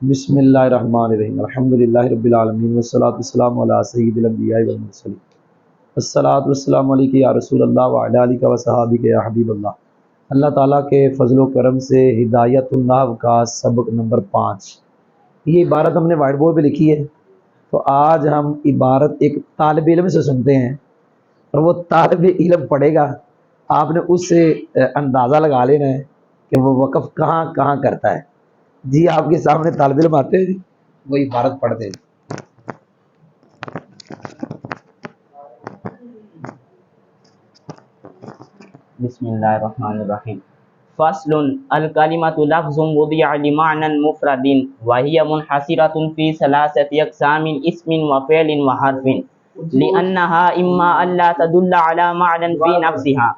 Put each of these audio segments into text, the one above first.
بسم اللہ الرحمن الرحیم الحمدللہ رب العالمین والصلاۃ والسلام علی سید الانبیاء والمرسلین الصلاۃ والسلام علیک یا رسول اللہ وعلی آلک وصحابک یا حبیب اللہ۔ اللہ تعالیٰ کے فضل و کرم سے ہدایت النحو کا سبق نمبر 5، یہ عبارت ہم نے وائٹ بورڈ پہ لکھی ہے، تو آج ہم عبارت ایک طالب علم سے سنتے ہیں، اور وہ طالب علم پڑھے گا، آپ نے اس سے اندازہ لگا لینا ہے کہ وہ وقف کہاں کہاں کرتا ہے۔ جی آپ کے سامنے طالب علم آتے ہیں، وہ عبارت پڑھتے ہیں۔ بسم اللہ الرحمن الرحیم۔ فصل الکلمۃ لفظ وضع لمعنى مفرد وهي منحصرة في ثلاثة أقسام اسم وفعل وحرف لأنها إما ألا تدل على معنى في نفسها۔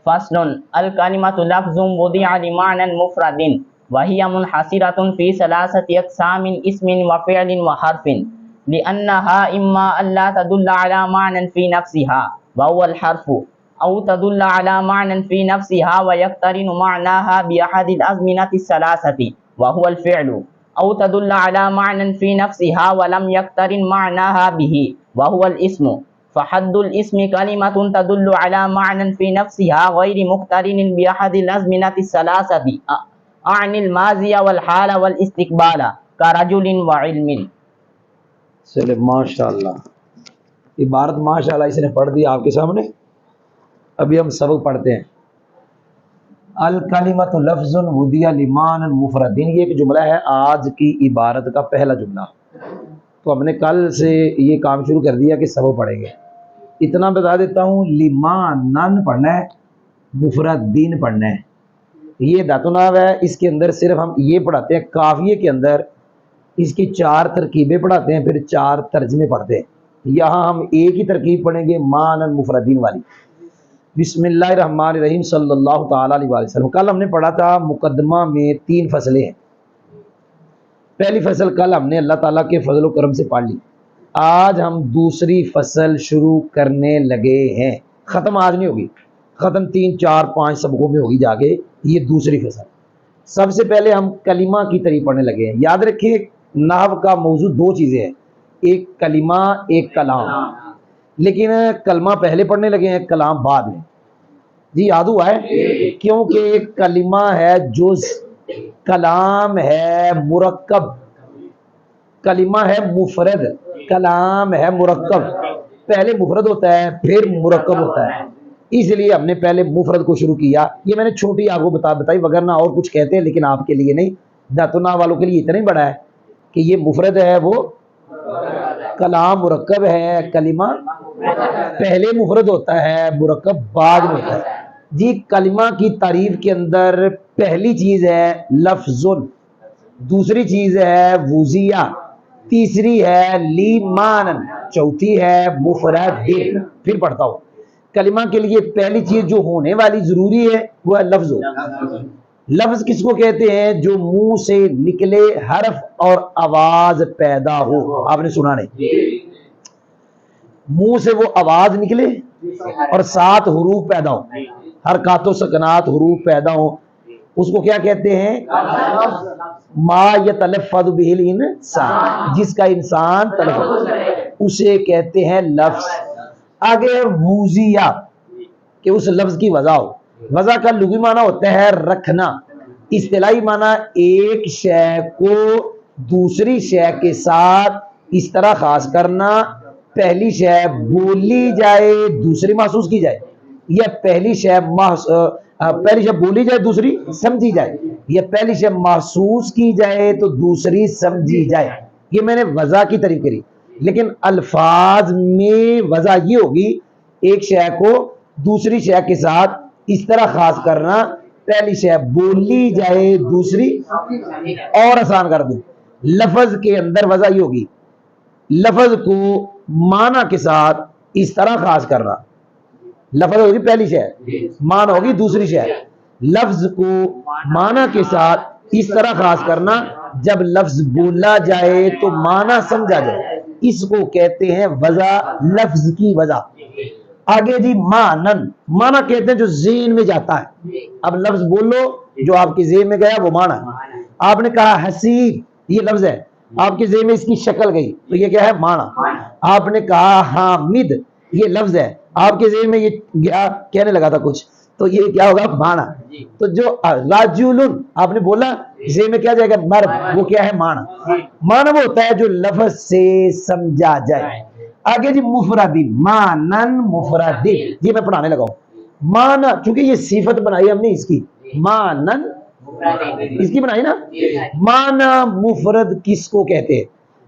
فصل الکلمۃ لفظ وضع لمعنى مفرد وهي منحصرة في ثلاثة أقسام اسم وفعل وحرف لأنها إما ألا تدل على معنى في نفسها وهو الحرف أو تدل على معنى في نفسها ويقترن معناها بأحد الأزمنة الثلاثة وهو الفعل، أو تدل على معنى في نفسها ولم يقترن معناها به وهو الاسم، فحد الاسم كلمة تدل على معنى في نفسها غير مقترن بأحد الأزمنة الثلاثة أعني الماضي والحال والاستقبال كرجل وعلم۔ چلے ماشاءاللہ، عبارت ماشاءاللہ اس نے پڑھ دی آپ کے سامنے۔ ابھی ہم سبق پڑھتے ہیں۔ الکلمۃ لفظ وضع لمعنى مفرد، یہ ایک جملہ ہے آج کی عبارت کا پہلا جملہ، تو ہم نے کل سے یہ کام شروع کر دیا کہ سبق پڑھیں گے۔ اتنا بتا دیتا ہوں، لمعنى پڑھنا ہے، مفردین پڑھنا ہے۔ یہ دھاتو ناو ہے، اس کے اندر صرف ہم یہ پڑھاتے ہیں، قافیے کے اندر اس کی 4 ترکیبیں پڑھاتے ہیں، پھر 4 ترجمے پڑھتے ہیں۔ یہاں ہم ایک ہی ترکیب پڑھیں گے، معنی مفردین والی۔ بسم اللہ الرحمن الرحیم صلی اللہ تعالیٰ علیہ وسلم۔ کل ہم نے پڑھا تھا مقدمہ میں 3 فصلیں ہیں۔ پہلی فصل کل ہم نے اللہ تعالیٰ کے فضل و کرم سے پڑھ لی۔ آج ہم دوسری فصل شروع کرنے لگے ہیں، ختم آج نہیں ہوگی، ختم 3 4 5 سبقوں میں ہوگی جا کے یہ دوسری فصل۔ سب سے پہلے ہم کلمہ کی طریق پڑھنے لگے ہیں۔ یاد رکھیے نحو کا موضوع 2 چیزیں ہیں، ایک کلمہ ایک کلام، لیکن کلمہ پہلے پڑھنے لگے ہیں، کلام بعد میں۔ جی یاد ہوا ہے؟ کیونکہ کلمہ ہے جز، کلام ہے مرکب، کلمہ ہے مفرد، کلام ہے مرکب۔ پہلے مفرد ہوتا ہے پھر مرکب ہوتا ہے، اس لیے ہم نے پہلے مفرد کو شروع کیا۔ یہ میں نے چھوٹی آپ کو بتائی، وگرنہ اور کچھ کہتے ہیں لیکن آپ کے لیے نہیں، داتنا والوں کے لیے اتنا ہی بڑا ہے کہ یہ مفرد ہے، وہ کلام مرکب ہے، کلمہ پہلے مفرد ہوتا ہے، مرکب بعد میں ہوتا ہے۔ جی کلمہ کی تعریف کے اندر پہلی چیز ہے لفظ، دوسری چیز ہے وضع، تیسری ہے لمعنى، چوتھی ہے مفرد۔ پھر پڑھتا ہوں، کلمہ کے لیے پہلی چیز جو ہونے والی ضروری ہے وہ ہے لفظ۔ لفظ کس کو کہتے ہیں؟ جو منہ سے نکلے حرف اور آواز پیدا ہو۔ آپ نے سنا نہیں؟ منہ سے وہ آواز نکلے اور 7 حروف پیدا ہو، حرکات و سکنات حروف پیدا ہو، اس کو کیا کہتے ہیں؟ ما یتلفظ به الانسان، جس کا انسان تلفظ اسے کہتے ہیں لفظ۔ آگے وضع، کہ اس لفظ کی وضع ہو۔ وضع کا لغوی معنی ہوتا ہے رکھنا، اصطلاحی معنی ایک شے کو دوسری شے کے ساتھ اس طرح خاص کرنا، پہلی شے بولی جائے دوسری محسوس کی جائے، یا پہلی شے بولی جائے دوسری سمجھی جائے، یا پہلی شے محسوس کی جائے تو دوسری سمجھی جائے۔ یہ میں نے وضع کی تعریف کری، لیکن الفاظ میں وضع یہ ہوگی ایک شے کو دوسری شے کے ساتھ اس طرح خاص کرنا، پہلی شے بولی جائے دوسری، اور آسان کر دوں لفظ کے اندر وضع یہ ہوگی لفظ کو معنی کے ساتھ اس طرح خاص کرنا، لفظ ہوگی پہلی شے، معنی ہوگی دوسری شے، لفظ کو معنی کے ساتھ اس طرح خاص کرنا جب لفظ بولا جائے تو معنی سمجھا جائے، اس کو کہتے ہیں وضع، لفظ کی وضع۔ آگے جی مانن، مانا کہتے ہیں جو ذہن میں جاتا ہے. اب لفظ بولو جو آپ کے ذہن میں گیا وہ مانا. آپ نے کہا حسیب، یہ لفظ ہے، آپ کے ذہن میں اس کی شکل گئی تو یہ کیا ہے؟ مانا. آپ نے کہا حامد، یہ لفظ ہے، آپ کے ذہن میں یہ گیا، کہنے لگا تھا کچھ، تو یہ کیا ہوگا؟ مانا. تو جو راجل آپ نے بولا ذہن میں کیا جائے گا؟ مرد، وہ کیا ہے؟ مانا. مانا وہ ہوتا ہے جو لفظ سے سمجھا جائے. آگے جی مفردین، مانن مفردین، یہ میں پڑھانے لگا ہوں. مانا چونکہ یہ صفت بنائی ہم نے اس کی، مانن اس کی بنائی نا. مانا مفرد کس کو کہتے ہیں؟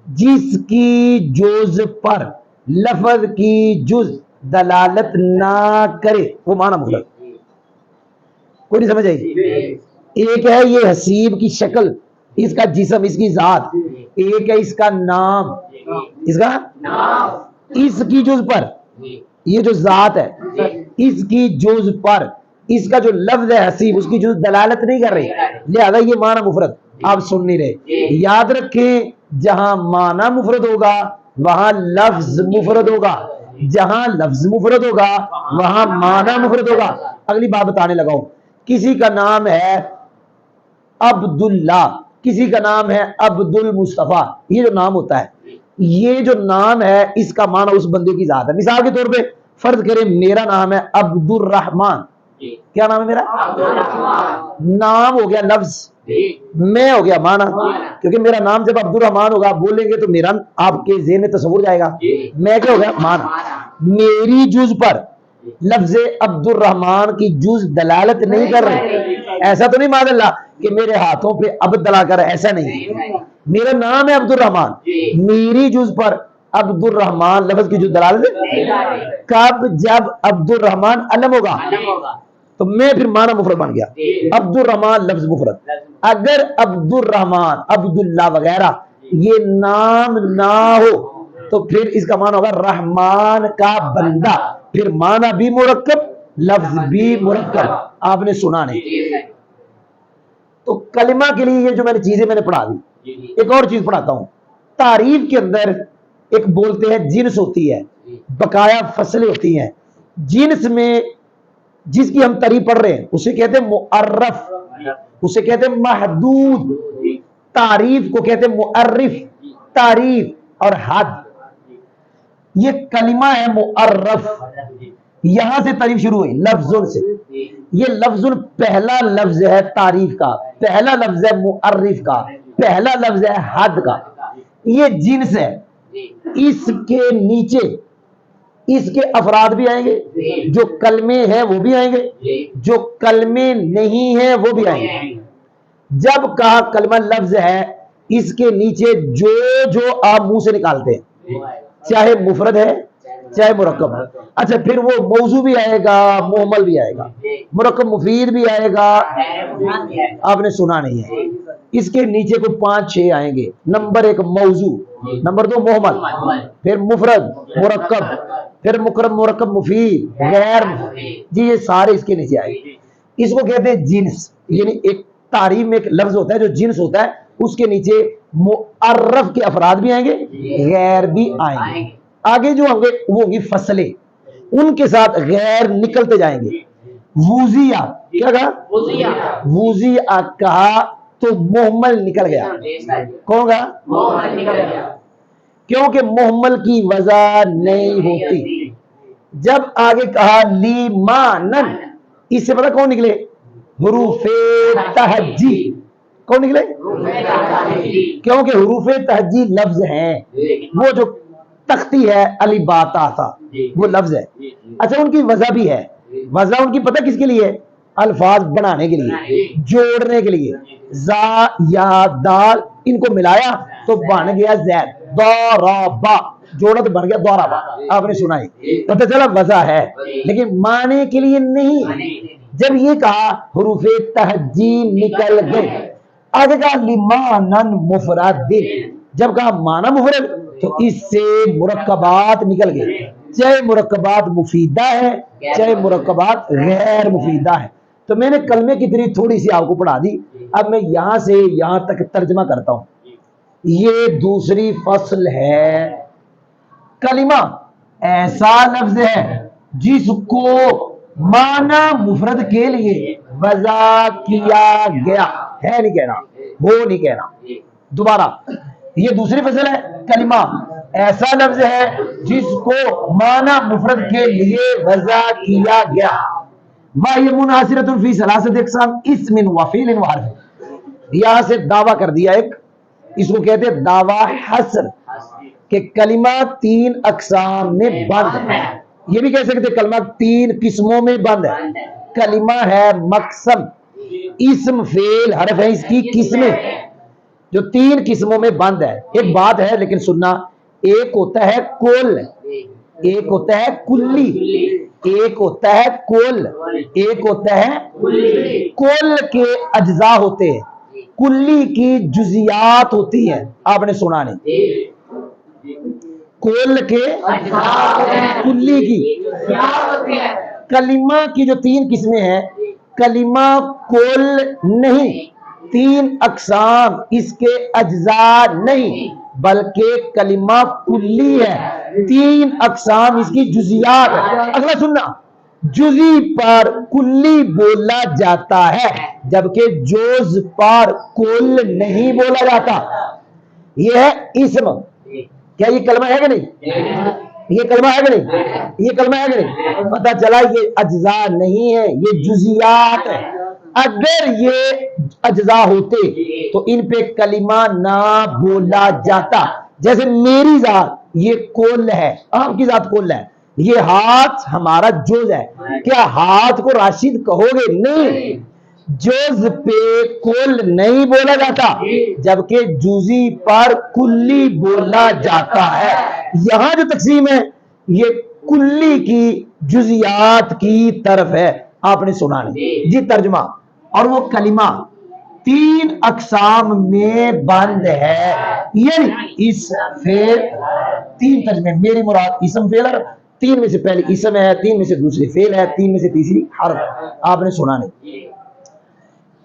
جس کی جز پر لفظ کی جز دلالت نہ کرے وہ مانا مفرد. کوئی نہیں سمجھ آئی؟ ایک ہے یہ حسیب کی شکل، اس کا جسم، اس کی ذات. ایک ہے اس کا نام، اس کا اس کی جز پر، یہ جو ذات ہے اس کی جز پر اس کا جو لفظ ہے حسیب، اس کی جز دلالت نہیں کر رہی، لہذا یہ معنی مفرد. آپ سن نہیں رہے. یاد رکھیں جہاں معنی مفرد ہوگا وہاں لفظ مفرد ہوگا، جہاں لفظ مفرد ہوگا وہاں معنی مفرد ہوگا. اگلی بات بتانے لگا ہوں. کسی کا نام ہے عبداللہ، کسی کا نام ہے عبد المصطفیٰ. یہ جو نام ہوتا ہے، یہ جو نام ہے اس کا معنی اس بندے کی ذات ہے. مثال کے طور پہ فرض کریں میرا نام ہے عبد الرحمن. کیا نام ہے میرا؟ نام ہو گیا لفظ، میں ہو گیا معنی. کیونکہ میرا نام جب عبد الرحمن ہوگا بولیں گے تو میرا آپ کے ذہن میں تصور جائے گا. میں کیا ہو گیا؟ معنی. میری جز پر لفظ عبد الرحمن کی جز دلالت نہیں کر رہی. ایسا تو نہیں مان اللہ کہ میرے ہاتھوں پہ عبد دلا کر، ایسا نہیں. میرا نام ہے عبد الرحمن، میری جز پر عبد الرحمن لفظ کی جز دلالت کب؟ جب عبد الرحمن علم ہوگا تو میں پھر معنی مفرد بن گیا. عبد الرحمن لفظ مفرد. اگر عبد الرحمن عبداللہ وغیرہ یہ نام نہ ہو تو پھر اس کا معنی ہوگا رحمان کا بندہ. پھر معنی بھی مرکب، لفظ بھی مرکب. آپ نے سنا نہیں. تو کلمہ کے لیے یہ جو میں نے چیزیں میں نے پڑھا دی. ایک اور چیز پڑھاتا ہوں. تعریف کے اندر ایک بولتے ہیں جنس ہوتی ہے، بقایا فصلیں ہوتی ہیں. جنس میں جس کی ہم تعریف پڑھ رہے ہیں اسے کہتے ہیں معرف، اسے کہتے ہیں محدود. تعریف کو کہتے ہیں معرف. تعریف اور حد، یہ کلمہ ہے معرف. یہاں سے تعریف شروع ہوئی لفظوں سے. یہ لفظ پہلا لفظ ہے تعریف کا، پہلا لفظ ہے معرف کا، پہلا لفظ ہے حد کا. یہ جنس ہے. اس کے نیچے اس کے افراد بھی آئیں گے، جو کلمے ہیں وہ بھی آئیں گے، جو کلمے نہیں ہیں وہ بھی آئیں گے. جب کہا کلمہ لفظ ہے اس کے نیچے جو جو آپ منہ سے نکالتے ہیں، چاہے مفرد ہے چاہے مرکب ہے. اچھا پھر وہ موضوع بھی آئے گا، محمل بھی آئے گا، مرکب مفید بھی آئے گا. آپ نے سنا نہیں ہے. اس کے نیچے کو 5-6 آئیں گے. نمبر 1 موضوع، نمبر 2 محمل، پھر مفرد، مرکب، پھر مکرم، مرکب مفید، غیر. جی یہ سارے اس کے نیچے آئے گے. اس کو کہتے ہیں جنس. یعنی ایک تعریف میں ایک لفظ ہوتا ہے جو جنس ہوتا ہے، اس کے نیچے معرف کے افراد بھی آئیں گے، غیر بھی آئیں گے. آگے جو ہوں گے وہ ہوں گی فصلیں، ان کے ساتھ غیر نکلتے جائیں گے. ووزیہ، کیا کہا؟ ووزیہ کہا تو محمل نکل گیا. کون کہا؟ محمل نکل گیا. کیونکہ محمل کی وضع نہیں ہوتی. جب آگے کہا لیمانن، اس سے پتہ کون نکلے؟ حروف تہجی. کون نکلے؟ کیونکہ حروف تہجی لفظ ہیں. وہ جو تختی ہے علی باتا تھا وہ لفظ ہے. اچھا ان کی وضع بھی ہے. وضع ان کی پتہ کس کے لیے؟ الفاظ بنانے کے لیے، جوڑنے کے لیے. زا یا دال ان کو ملایا تو بن گیا زید. ضربا جوڑا تو بن گیا ضربا. آپ نے سنا ہے، پتہ چلا وضع ہے لیکن معنی کے لیے نہیں. جب یہ کہا حروف تہجی نکل گئے. آگے کہا لمانن مفرد، جب کہا معنی مفرد تو اس سے مرکبات نکل گئے، چاہے مرکبات مفیدہ ہے چاہے مرکبات غیر مفیدہ ہے. تو میں نے کلمے کی طرح تھوڑی سی آپ کو پڑھا دی. اب میں یہاں سے یہاں تک ترجمہ کرتا ہوں. یہ دوسری فصل ہے. کلمہ ایسا لفظ ہے جس کو مانا مفرد کے لیے وضع کیا گیا ہے، نہیں کہنا، وہ نہیں کہنا۔ دوبارہ یہ دوسری فصل ہے، کلمہ ایسا لفظ ہے جس کو مانا مفرد کے لیے وضع کیا گیا۔ ما یہ منحصرۃ فی ثلاثۃ اقسام اسم و فعل و حرف۔ یہاں سے دعویٰ کر دیا ایک، اس کو کہتے ہیں دعویٰ حصر، کہ کلمہ تین اقسام میں بند ہے۔ یہ بھی کہہ سکتے کلمہ تین قسموں میں بند ہے۔ کلمہ ہے مقسم، اسم فعل حرف ہے اس کی قسمیں، جو تین قسموں میں بند ہے۔ ایک بات ہے لیکن سننا، ایک ہوتا ہے کل، ایک ہوتا ہے کلی، ایک ہوتا ہے کل، ایک ہوتا ہے کل کے اجزاء ہوتے ہیں، کلی کی جزیات ہوتی ہیں۔ آپ نے سنا نہیں، کل کے کلی کی، کلمہ کی جو تین قسمیں ہیں، کلمہ کل نہیں، تین اقسام اس کے اجزاء نہیں، بلکہ کلمہ کلی ہے، تین اقسام اس کی جزیات ہے۔ اگلا سننا، جزی پر کلی بولا جاتا ہے جبکہ جز پر کل نہیں بولا جاتا۔ یہ ہے اسم۔ کیا یہ کلمہ ہے کہ نہیں؟ یہ کلمہ ہے کہ نہیں؟ یہ کلمہ ہے کہ نہیں؟ پتہ چلا یہ اجزاء نہیں ہے، یہ جزیات ہے۔ اگر یہ اجزاء ہوتے تو ان پہ کلمہ نہ بولا جاتا۔ جیسے میری ذات یہ کل ہے، آپ کی ذات کل ہے، یہ ہاتھ ہمارا جز ہے، کیا ہاتھ کو راشد کہو گے؟ نہیں، جز پہ کل نہیں بولا جاتا جبکہ جزی پر کلی بولا جاتا ہے۔ یہاں جو تقسیم ہے یہ کلی کی جزیات کی طرف ہے۔ آپ نے سنا نہیں جی ترجمہ، اور وہ کلمہ تین اقسام میں بند ہے، یعنی اس فعل، تین ترجمے، میری مراد اسم فعل ہے، تین میں سے پہلی اسم ہے، تین میں سے دوسری فعل ہے، تین میں سے تیسری حرف۔ آپ نے سنا نہیں،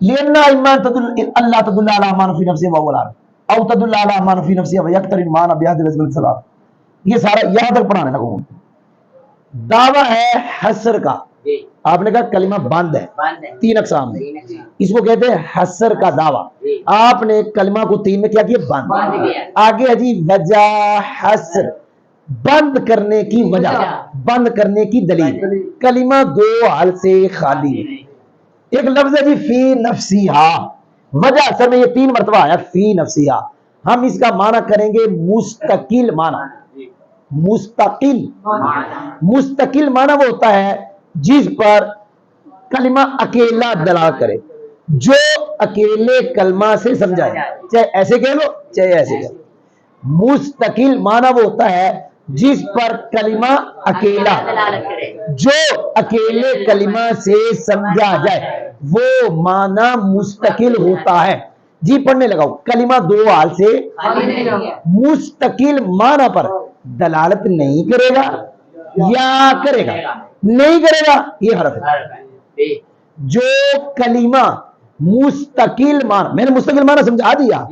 لأن إما تدل اللہ تدل على ما في نفسه وهو العرب او تدل على ما في نفسه ويقترن معنا بهذه الاسماء الثلاث۔ یہ سارا یہاں تک پڑھانے لگا ہوں۔ دعویٰ ہے حصر کا، آپ نے کہا کلمہ بند ہے تین اقسام میں، اس کو کہتے ہیں حصر کا دعویٰ۔ آپ نے کلمہ کو تین میں کیا کیا؟ بند۔ آگے ہے جی وجہ حصر، بند کرنے کی وجہ، بند کرنے کی دلیل۔ کلمہ دو حال سے خالی ہے۔ ایک لفظ ہے جی فی نفسیہا، وجہ اصل میں یہ تین مرتبہ آیا فی نفسیہا، ہم اس کا معنی کریں گے مستقل معنی۔ مستقل، مستقل معنی وہ ہوتا ہے جس پر کلمہ اکیلا دلالت کرے، جو اکیلے کلمہ سے سمجھا جائے، چاہے ایسے کہہ لو چاہے ایسے کہہ لو۔ مستقل معنی وہ ہوتا ہے جس پر کلمہ اکیلا، جو اکیلے کلمہ سے سمجھا جائے، وہ معنی مستقل ہوتا ہے۔ جی پڑھنے لگاؤ، کلمہ دو حال سے مستقل معنی پر دلالت نہیں کرے گا یا کرے گا؟ نہیں کرے گا، یہ حرف ہے۔ جو کلمہ مستقل معنی، میں نے مستقل معنی سمجھا دیا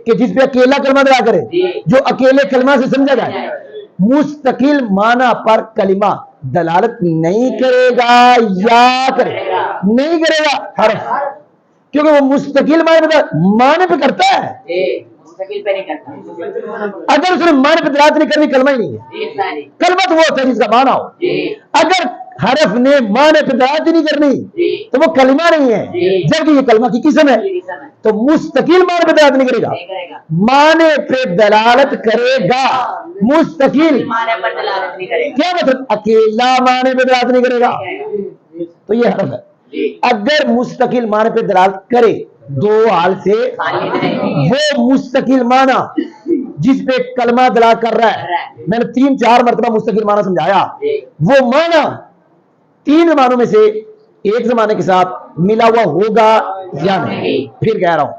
کہ جس پہ اکیلا کلمہ دلا کرے، جو اکیلے کلمہ سے سمجھا جائے، مستقل معنی پر کلمہ دلالت نہیں کرے گا یا کرے گا؟ نہیں کرے گا، حرف، کیونکہ وہ مستقل معنی پہ کرتا ہے، مستقل پہ نہیں کرتا۔ اگر اس نے معنی پہ دلالت نہیں کرنی کلمہ ہی نہیں ہے۔ کلمہ تو وہ ہوتا ہے جس کا معنی ہو، اگر حرف نے معنی پہ دلالت نہیں کرنی تو وہ کلمہ نہیں ہے، جبکہ یہ کلمہ کی قسم ہے۔ تو مستقل معنی پہ دلالت نہیں کرے گا، معنی پہ دلالت کرے گا، مستقل کیا مطلب؟ اکیلا معنی پہ دلالت نہیں کرے گا، تو یہ حرف ہے۔ اگر مستقل معنی پہ دلالت کرے دو حال سے، وہ مستقل معنی جس پہ کلمہ دلالت کر رہا ہے، میں نے تین چار مرتبہ مستقل معنی سمجھایا، وہ معنی تین معنوں میں سے ایک زمانے کے ساتھ ملا ہوا ہوگا یا نہیں۔ پھر کہہ رہا ہوں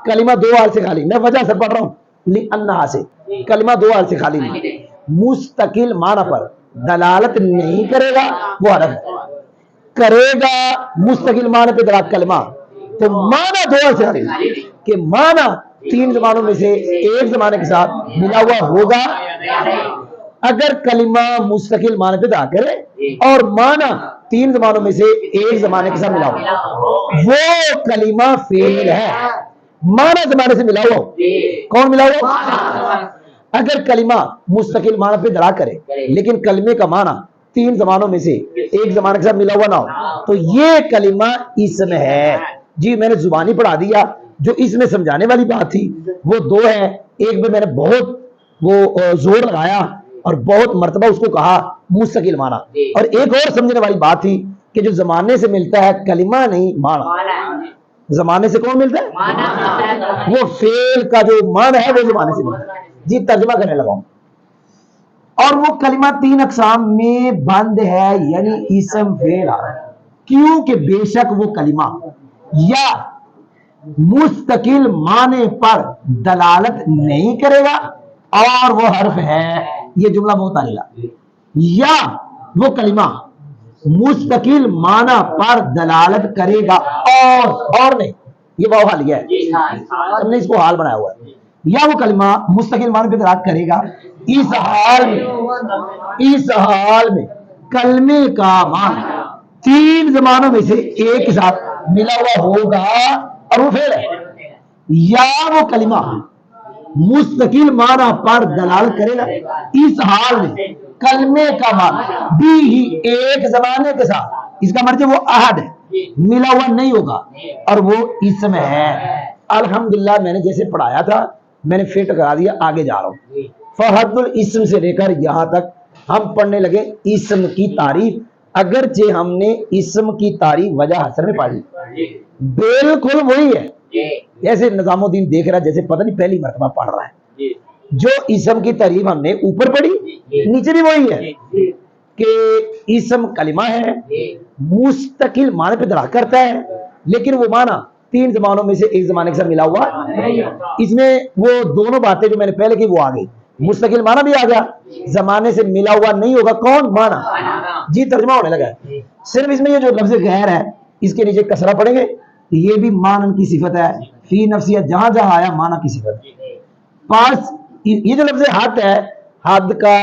کلمہ دو حال سے خالی، میں وجہ سے پڑھ رہا ہوں لِأَنَّهَا سے، کلمہ دو حال سے خالی نہیں، مستقل معنی پر دلالت نہیں کرے گا، وہ حرف ہے۔ کرے گا مستقل معنی پہ دلالت کلمہ، تو معنی دو حال سے خالی کہ معنی تین زمانوں میں سے ایک زمانے کے ساتھ ملا ہوا ہوگا اگر کلمہ مستقل معنی پیدا کرے اور معنی تین زبانوں میں سے ایک زمانے کے ساتھ ملا ہو، وہ کلمہ فعل ہے، معنی زمانے سے ملا ہوا ہو۔ کون ملا ہوا ہو؟ اگر کلمہ مستقل معنی پہ دڑا کرے لیکن کلمے کا معنی تین زمانوں میں سے ایک زمانے کے ساتھ ملا ہوا نہ ہو تو یہ کلمہ اسم ہے۔ جی میں نے زبانی پڑھا دیا، جو اس میں سمجھانے والی بات تھی وہ دو ہے، ایک میں نے بہت وہ زور لگایا اور بہت مرتبہ اس کو کہا مستقل معنی، اور ایک اور سمجھنے والی بات تھی کہ جو زمانے سے ملتا ہے کلمہ نہیں معنی، زمانے سے کون ملتا ہے؟ وہ فعل کا جو معنی ہے وہ زمانے سے ملتا ہے۔ جی ترجمہ کرنے لگا ہوں، اور وہ کلمہ تین اقسام میں بند ہے، یعنی اسم فعل، کیونکہ بے شک وہ کلمہ یا مستقل معنی پر دلالت نہیں کرے گا اور وہ حرف ہے، یہ جملہ بہت آئے گا، یا وہ کلمہ مستقل معنی پر دلالت کرے گا اور نہیں، یہ وہ حال ہے، ہم نے اس کو حال بنایا ہوا ہے، یا وہ کلمہ مستقل معنی پر دلالت کرے گا اس حال میں کلمے کا معنی تین زمانوں میں سے ایک کے ساتھ ملا ہوا ہوگا اور وہ فعل ہے، یا وہ کلمہ مستقل معنی پر دلالت کرے گا اس حال میں کلمے کا معنی بھی ہی ایک زمانے کے ساتھ، اس کا مطلب وہ احد ہے، ملا ہوا نہیں ہوگا اور وہ اسم ہے۔ الحمدللہ میں نے جیسے پڑھایا تھا میں نے فٹ کرا دیا، آگے جا رہا ہوں۔ فحد الاسم سے لے کر یہاں تک ہم پڑھنے لگے اسم کی تعریف، اگرچہ ہم نے اسم کی تعریف وجہ حسر میں پڑھی، بالکل وہی ہے جیسے نظام الدین دیکھ رہا ہے، جیسے پتہ نہیں پہلی مرتبہ پڑھ رہا ہے، جو اسم کی تعریف ہم نے اوپر پڑھی نیچے بھی وہی ہے کہ اسم کلمہ ہے، مستقل معنی پہ دلالت کرتا ہے لیکن وہ معنی تین زمانوں میں سے ایک زمانے کے ساتھ ملا ہوا، اس میں وہ دونوں باتیں جو میں نے پہلے کی وہ آ گئی، مستقل معنی بھی آ گیا، زمانے سے ملا ہوا نہیں ہوگا، کون معنی، جی ترجمہ ہونے لگا ہے۔ صرف اس میں یہ جو لفظ غیر ہے اس کے نیچے کسرہ پڑھیں گے، یہ بھی معنی کی صفت ہے، فی نفسیت جہاں جہاں آیا معنی کی صفت۔ پاس یہ جو لفظ حد ہے، حد کا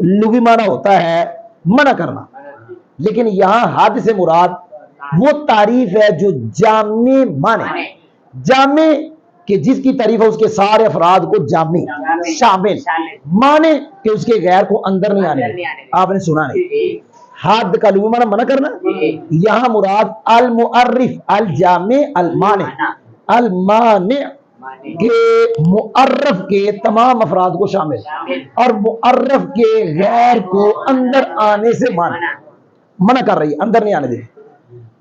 لغوی معنی ہوتا ہے منع کرنا، لیکن یہاں حد سے مراد وہ تعریف ہے جو جامع معنی، جامع کہ جس کی تعریف ہے اس کے سارے افراد کو جامع شامل معنی کہ اس کے غیر کو اندر نہیں آنے دے۔ آپ نے سنا نہیں، حد کا لغوی معنی منع کرنا، یہاں مراد المعرف الجامع المانع، المانع کہ معرف کے تمام افراد کو شامل اور معرف کے غیر کو اندر آنے سے منع کر رہی ہے، اندر نہیں آنے دے۔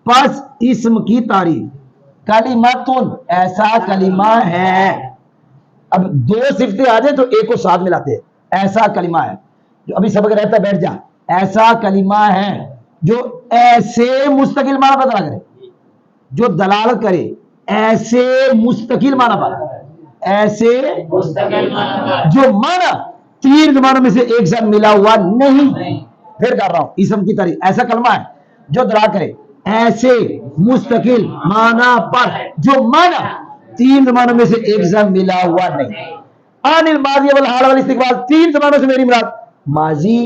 پس اسم کی تعریف کلمتن ایسا کلمہ ہے، اب دو صفتیں آ جائیں تو ایک کو ساتھ ملاتے ہیں، ایسا کلمہ ہے جو ابھی سبق رہتا ہے بیٹھ جا، ایسا کلمہ ہے جو ایسے مستقل معنی پر دلالت کرے، جو دلالت کرے ایسے مستقل معنی پر، ایسے جو معنی تین زمانوں میں سے ایک ساتھ ملا ہوا نہیں، پھر کر رہا ہوں اسم کی تعریف ایسا کلمہ ہے جو دلالت کرے ایسے مستقل معنی پر جو معنی تین زمانوں میں سے ایک ساتھ ملا ہوا نہیں۔ عن الماضی والحال والاستقبال، تین زمانوں سے میری مراد ماضی،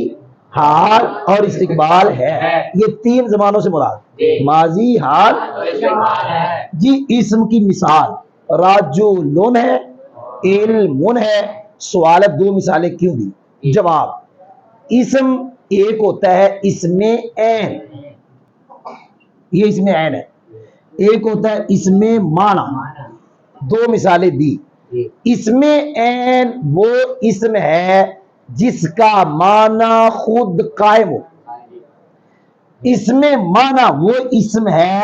حال اور استقبال ہے، یہ تین زمانوں سے مراد ماضی، حال۔ جی اسم کی مثال راجلون ہے، علم ہے، سوالت دو مثالیں کیوں دی؟ جواب، اسم ایک ہوتا ہے اسم عین، یہ اسم عین ہے، ایک ہوتا ہے اسم معنی، دو مثالیں دی۔ اسم عین وہ اسم ہے جس کا معنی خود قائم ہو، اسم معنی وہ اسم ہے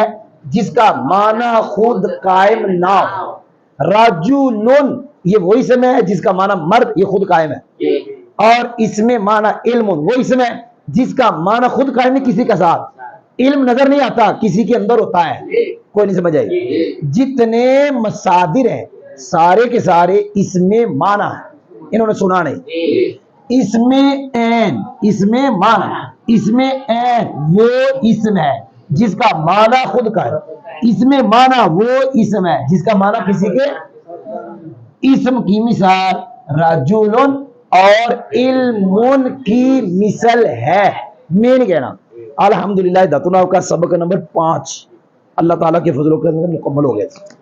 جس کا معنی خود قائم نہ ہو۔ رجلن یہ وہ اسم ہے جس کا معنی مرد، یہ خود قائم ہے، اور اسم معنی علم وہ اسم ہے جس کا معنی خود قائم نہیں، کسی کا ساتھ، علم نظر نہیں آتا کسی کے اندر ہوتا ہے، کوئی نہیں سمجھ آئی۔ جتنے مصادر ہیں سارے کے سارے اسم معنی ہیں، انہوں نے سنا نہیں۔ اسم عین، اسم معنی، اسم عین وہ اسم ہے جس کا معنی خود کا ہے، اسم معنی وہ اسم ہے جس کا معنی کسی کے، اسم کی مثال رجلن اور علم کی مثل ہے، مین کہنا۔ الحمدللہ دتنا کا سبق نمبر 5 اللہ تعالیٰ کے فضل و کرم سے مکمل ہو گیا تھا۔